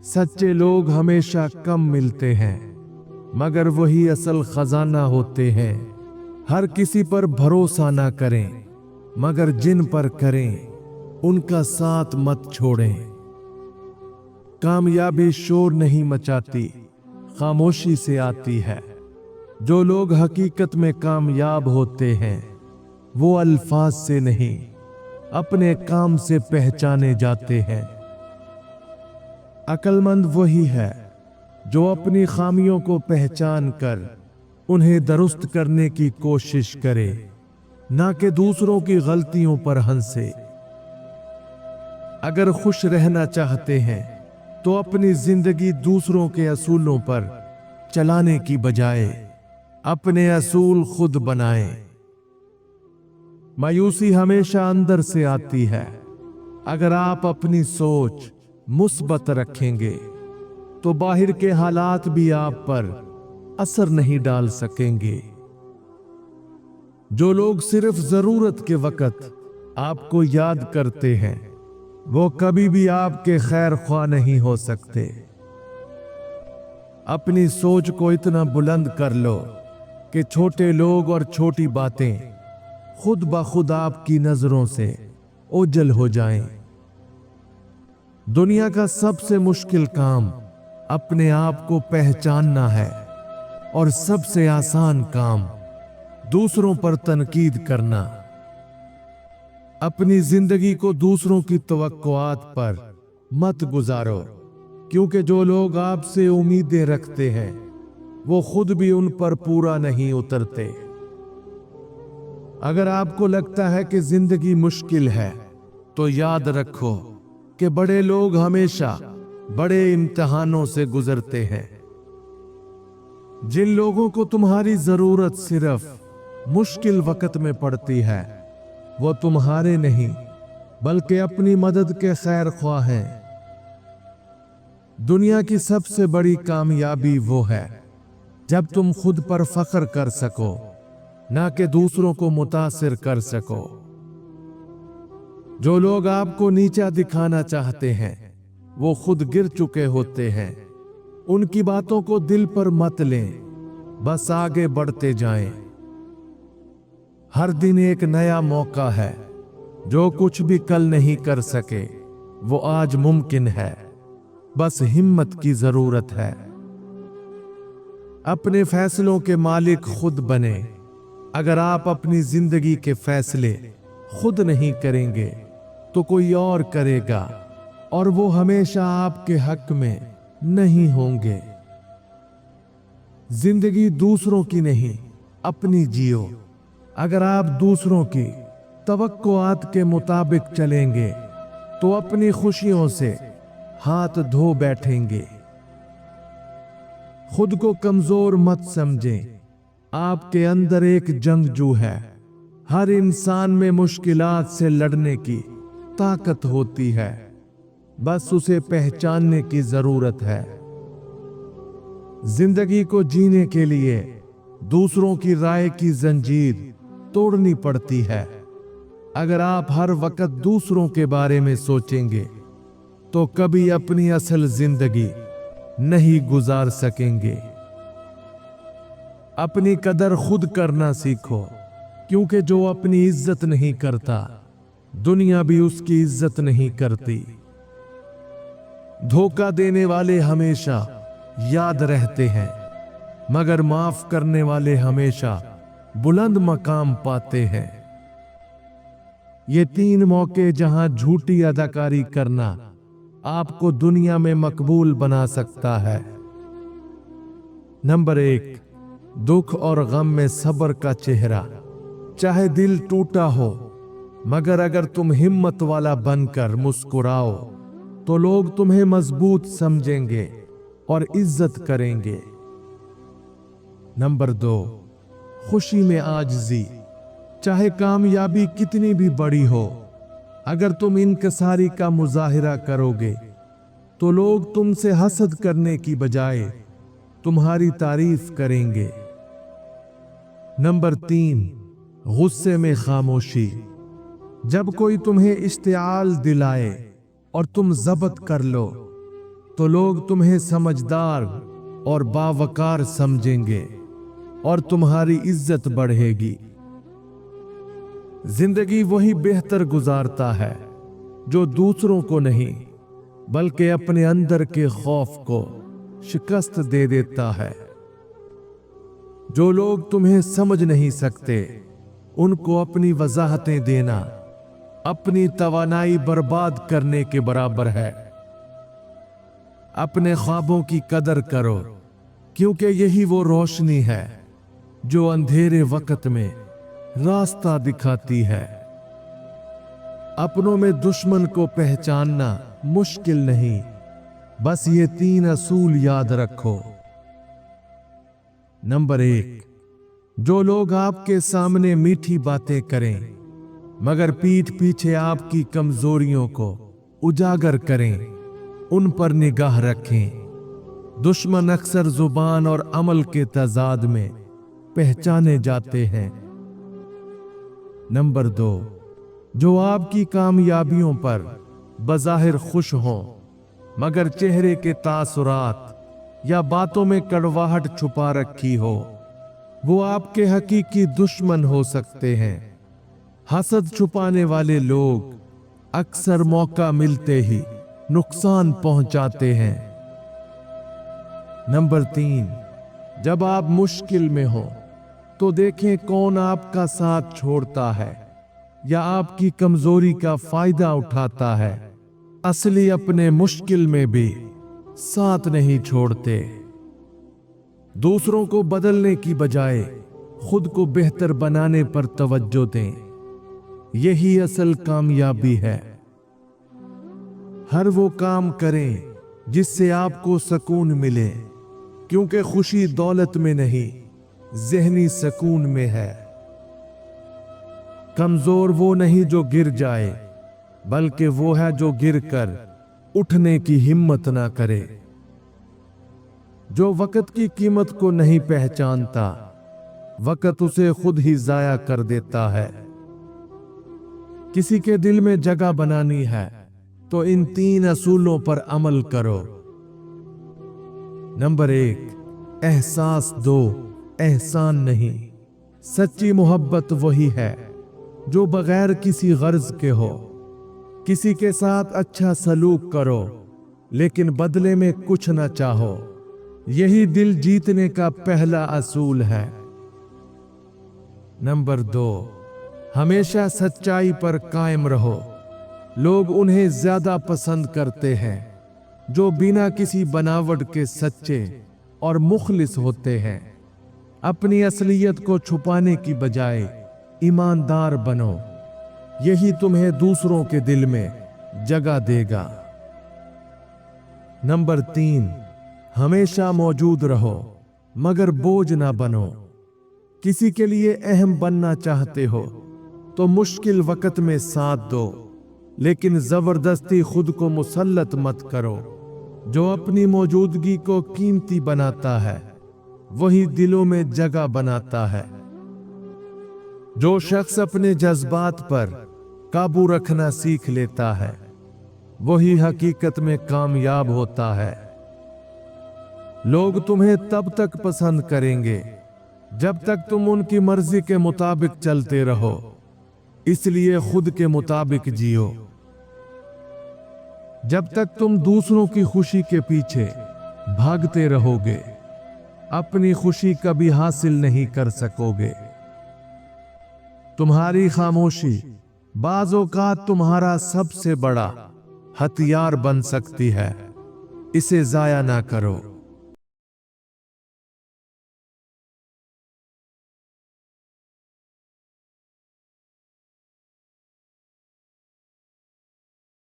सच्चे लोग हमेशा कम मिलते हैं, मगर वही असल खजाना होते हैं। हर किसी पर भरोसा ना करें, मगर जिन पर करें उनका साथ मत छोड़ें। कामयाबी शोर नहीं मचाती, खामोशी से आती है। जो लोग हकीकत में कामयाब होते हैं वो अल्फाज से नहीं, अपने काम से पहचाने जाते हैं। अक्लमंद वही है जो अपनी खामियों को पहचान कर उन्हें दुरुस्त करने की कोशिश करे, ना कि दूसरों की गलतियों पर हंसे। अगर खुश रहना चाहते हैं तो अपनी जिंदगी दूसरों के असूलों पर चलाने की बजाय अपने असूल खुद बनाएं। मायूसी हमेशा अंदर से आती है। अगर आप अपनी सोच मुस्बत रखेंगे तो बाहर के हालात भी आप पर असर नहीं डाल सकेंगे। जो लोग सिर्फ जरूरत के वक्त आपको याद करते हैं वो कभी भी आपके खैर ख्वाह नहीं हो सकते। अपनी सोच को इतना बुलंद कर लो कि छोटे लोग और छोटी बातें खुद ब खुद आपकी नजरों से ओझल हो जाएं। दुनिया का सबसे मुश्किल काम अपने आप को पहचानना है और सबसे आसान काम दूसरों पर तनकीद करना। अपनी जिंदगी को दूसरों की तवक्कुआत पर मत गुजारो, क्योंकि जो लोग आपसे उम्मीदें रखते हैं वो खुद भी उन पर पूरा नहीं उतरते। अगर आपको लगता है कि जिंदगी मुश्किल है तो याद रखो कि बड़े लोग हमेशा बड़े इम्तिहानों से गुजरते हैं। जिन लोगों को तुम्हारी जरूरत सिर्फ मुश्किल वक्त में पड़ती है वो तुम्हारे नहीं बल्कि अपनी मदद के खैर ख्वाह हैं। दुनिया की सबसे बड़ी कामयाबी वो है जब तुम खुद पर फख्र कर सको, ना कि दूसरों को मुतासिर कर सको। जो लोग आपको नीचा दिखाना चाहते हैं वो खुद गिर चुके होते हैं। उनकी बातों को दिल पर मत लें, बस आगे बढ़ते जाएं। हर दिन एक नया मौका है। जो कुछ भी कल नहीं कर सके वो आज मुमकिन है, बस हिम्मत की जरूरत है। अपने फैसलों के मालिक खुद बने। अगर आप अपनी जिंदगी के फैसले खुद नहीं करेंगे तो कोई और करेगा, और वो हमेशा आपके हक में नहीं होंगे। जिंदगी दूसरों की नहीं, अपनी जियो। अगर आप दूसरों की तवक्कुआत के मुताबिक चलेंगे तो अपनी खुशियों से हाथ धो बैठेंगे। खुद को कमजोर मत समझें। आपके अंदर एक जंगजू है। हर इंसान में मुश्किलात से लड़ने की ताकत होती है, बस उसे पहचानने की जरूरत है। जिंदगी को जीने के लिए दूसरों की राय की जंजीर तोड़नी पड़ती है। अगर आप हर वक्त दूसरों के बारे में सोचेंगे तो कभी अपनी असल जिंदगी नहीं गुजार सकेंगे। अपनी कदर खुद करना सीखो, क्योंकि जो अपनी इज्जत नहीं करता दुनिया भी उसकी इज्जत नहीं करती। धोखा देने वाले हमेशा याद रहते हैं, मगर माफ करने वाले हमेशा बुलंद मकाम पाते हैं। ये 3 मौके जहां झूठी अदाकारी करना आपको दुनिया में मकबूल बना सकता है। नंबर 1, दुख और गम में सब्र का चेहरा। चाहे दिल टूटा हो, मगर अगर तुम हिम्मत वाला बनकर मुस्कुराओ तो लोग तुम्हें मजबूत समझेंगे और इज्जत करेंगे। नंबर 2, खुशी में आजिज़ी। चाहे कामयाबी कितनी भी बड़ी हो, अगर तुम इनकसारी का मुजाहिरा करोगे तो लोग तुमसे हसद करने की बजाय तुम्हारी तारीफ करेंगे। नंबर 3, गुस्से में खामोशी। जब कोई तुम्हें इश्तियाल दिलाए और तुम जब्त कर लो तो लोग तुम्हें समझदार और बावकार समझेंगे और तुम्हारी इज्जत बढ़ेगी। जिंदगी वही बेहतर गुजारता है जो दूसरों को नहीं बल्कि अपने अंदर के खौफ को शिकस्त दे देता है। जो लोग तुम्हें समझ नहीं सकते उनको अपनी वजाहतें देना अपनी तवानाई बर्बाद करने के बराबर है। अपने ख्वाबों की कदर करो क्योंकि यही वो रोशनी है जो अंधेरे वक्त में रास्ता दिखाती है। अपनों में दुश्मन को पहचानना मुश्किल नहीं, बस ये 3 असूल याद रखो। नंबर 1, जो लोग आपके सामने मीठी बातें करें मगर पीठ पीछे आपकी कमजोरियों को उजागर करें, उन पर निगाह रखें। दुश्मन अक्सर जुबान और अमल के तजाद में पहचाने जाते हैं। नंबर 2, जो आपकी कामयाबियों पर बज़ाहिर खुश हों मगर चेहरे के तासुरात या बातों में कड़वाहट छुपा रखी हो, वो आपके हकीकी दुश्मन हो सकते हैं। हसद छुपाने वाले लोग अक्सर मौका मिलते ही नुकसान पहुंचाते हैं। नंबर 3, जब आप मुश्किल में हो तो देखें कौन आपका साथ छोड़ता है या आपकी कमजोरी का फायदा उठाता है। असली अपने मुश्किल में भी साथ नहीं छोड़ते। दूसरों को बदलने की बजाय खुद को बेहतर बनाने पर तवज्जो दें, यही असल कामयाबी है। हर वो काम करें जिससे आपको सुकून मिले, क्योंकि खुशी दौलत में नहीं ज़हनी सुकून में है। कमजोर वो नहीं जो गिर जाए, बल्कि वो है जो गिरकर उठने की हिम्मत ना करे। जो वक्त की कीमत को नहीं पहचानता, वक्त उसे खुद ही जाया कर देता है। किसी के दिल में जगह बनानी है तो इन 3 असूलों पर अमल करो। नंबर 1, एहसास दो, एहसान नहीं। सच्ची मोहब्बत वही है जो बगैर किसी गर्ज के हो। किसी के साथ अच्छा सलूक करो लेकिन बदले में कुछ न चाहो, यही दिल जीतने का पहला असूल है। नंबर 2, हमेशा सच्चाई पर कायम रहो। लोग उन्हें ज्यादा पसंद करते हैं जो बिना किसी बनावट के सच्चे और मुखलिस होते हैं। अपनी असलियत को छुपाने की बजाय ईमानदार बनो, यही तुम्हें दूसरों के दिल में जगह देगा। नंबर 3, हमेशा मौजूद रहो मगर बोझ ना बनो। किसी के लिए अहम बनना चाहते हो तो मुश्किल वक्त में साथ दो, लेकिन जबरदस्ती खुद को मुसल्लत मत करो। जो अपनी मौजूदगी को कीमती बनाता है वही दिलों में जगह बनाता है। जो शख्स अपने जज्बात पर काबू रखना सीख लेता है वही हकीकत में कामयाब होता है। लोग तुम्हें तब तक पसंद करेंगे जब तक तुम उनकी मर्जी के मुताबिक चलते रहो, इसलिए खुद के मुताबिक जियो। जब तक तुम दूसरों की खुशी के पीछे भागते रहोगे, अपनी खुशी कभी हासिल नहीं कर सकोगे। तुम्हारी खामोशी बाज़ औक़ात तुम्हारा सबसे बड़ा हथियार बन सकती है, इसे जाया ना करो।